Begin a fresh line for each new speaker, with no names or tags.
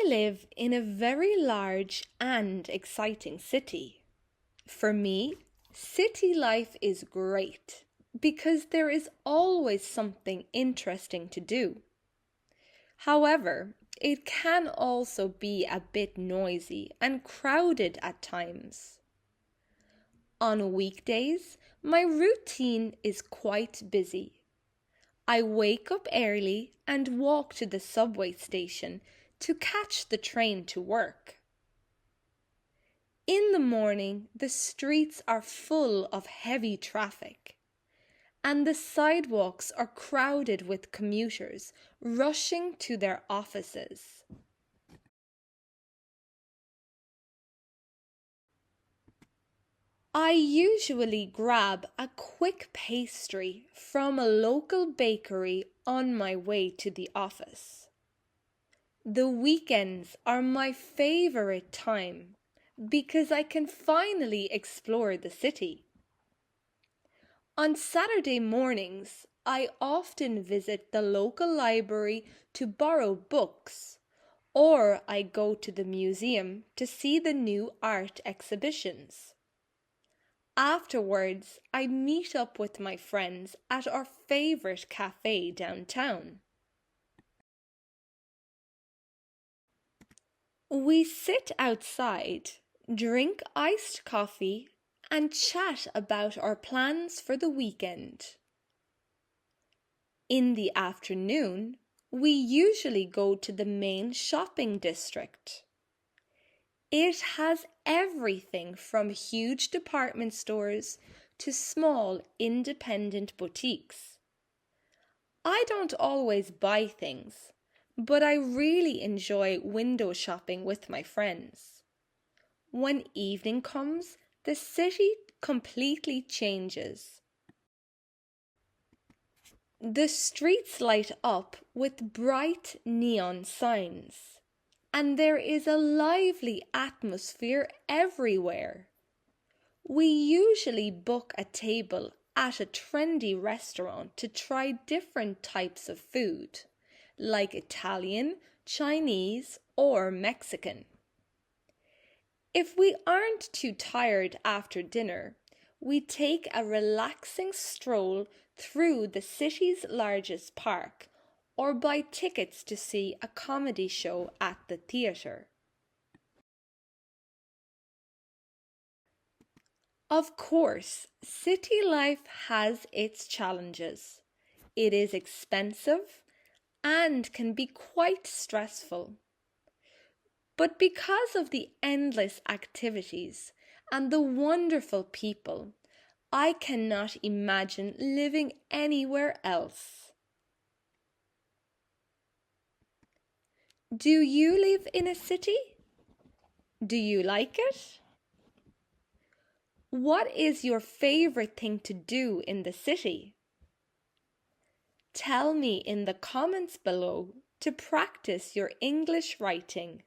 live in a very large and exciting city. For me, city life is great because there is always something interesting to do. However, it can also be a bit noisy and crowded at times. On weekdays, my routine is quite busy. I wake up early and walk to the subway station to catch the train to work. In the morning, the streets are full of heavy traffic, and the sidewalks are crowded with commuters rushing to their offices. I usually grab a quick pastry from a local bakery on my way to the office. The weekends are my favorite time because I can finally explore the city. On Saturday mornings, I often visit the local library to borrow books, or I go to the museum to see the new art exhibitions. Afterwards, I meet up with my friends at our favorite cafe downtown. We sit outside, drink iced coffee, and chat about our plans for the weekend. In the afternoon, we usually go to the main shopping district. It has everything from huge department stores to small independent boutiques. I don't always buy things, but I really enjoy window shopping with my friends. When evening comes, the city completely changes. The streets light up with bright neon signs, and there is a lively atmosphere everywhere. We usually book a table at a trendy restaurant to try different types of food, like Italian, Chinese, or Mexican. If we aren't too tired after dinner, we take a relaxing stroll through the city's largest park or buy tickets to see a comedy show at the theatre. Of course, city life has its challenges. It is expensive and can be quite stressful. But because of the endless activities and the wonderful people, I cannot imagine living anywhere else. Do you live in a city? Do you like it? What is your favorite thing to do in the city? Tell me in the comments below to practice your English writing.